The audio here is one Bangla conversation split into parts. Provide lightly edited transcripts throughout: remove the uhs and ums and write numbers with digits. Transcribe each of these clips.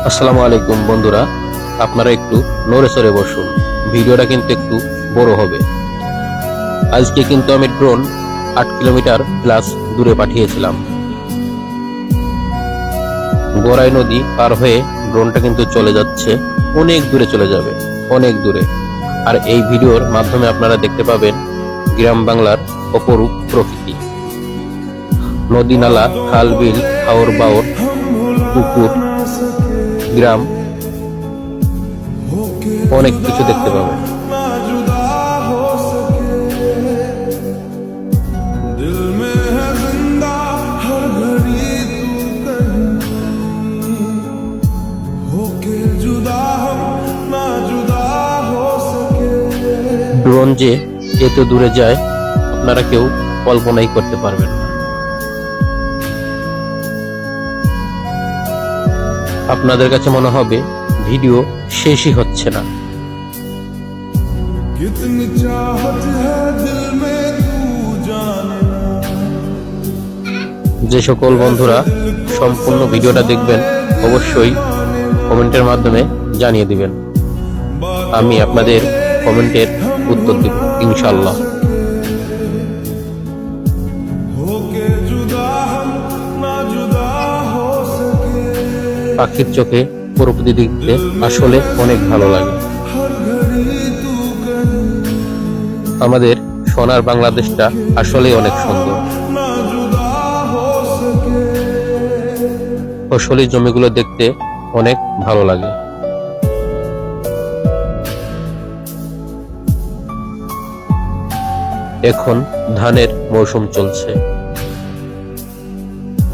আসসালামু আলাইকুম বন্ধুরা, আপনারা একটু নড়ে চড়ে বসুন, ভিডিওটা কিন্তু একটু বড় হবে। আজকে কিন্তু আমি ড্রোন 8 কিলোমিটার প্লাস দূরে পাঠিয়েছিলাম। গড়াই নদী পার হয়ে ড্রোনটা কিন্তু চলে যাচ্ছে, অনেক দূরে চলে যাবে, অনেক দূরে। আর এই ভিডিওর মাধ্যমে আপনারা দেখতে পাবেন গ্রাম বাংলার অপরূপ প্রকৃতি। নদী নালা, খাল বিল, হাওর বাওর, পুকুর, গ্রাম, অনেক কিছু দেখতে পাবেন। ড্রোন যে এত দূরে যায় আপনারা কেউ কল্পনাই করতে পারবেন না। আপনাদের কাছে মনে হবে ভিডিও শেষই হচ্ছে না। যে সকল বন্ধুরা সম্পূর্ণ ভিডিওটা দেখবেন অবশ্যই কমেন্টের মাধ্যমে জানিয়ে দিবেন, আমি আপনাদের কমেন্টের উত্তর দিব ইনশাআল্লাহ। পাখির চোখে প্রকৃতি দেখতে আসলে অনেক ভালো লাগে। আমাদের সোনার বাংলাদেশটা আসলে অনেক সুন্দর। ফসলি জমিগুলো দেখতে অনেক ভালো লাগে। এখন ধানের মৌসুম চলছে,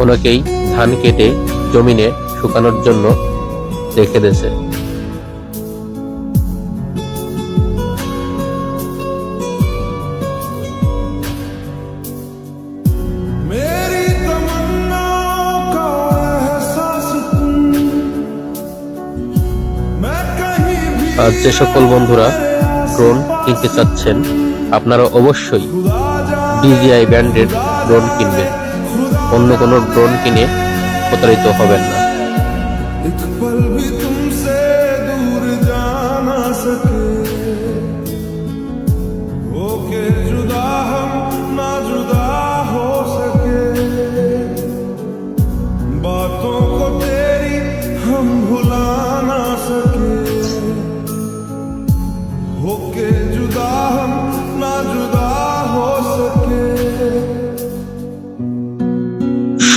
অনেকেই ধান কেটে জমিনে শুকানোর জন্য রেখে দিয়েছে। আর যে সকল বন্ধুরা ড্রোন কিনতে চাচ্ছেন আপনারা অবশ্যই DJI ব্র্যান্ডের ড্রোন কিনবেন, অন্য কোনো ড্রোন কিনে প্রতারিত হবেন না।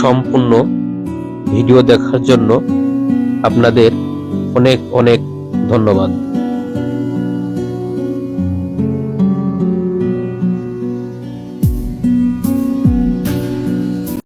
সম্পূর্ণ ভিডিও দেখার জন্য আপনাদের অনেক অনেক ধন্যবাদ।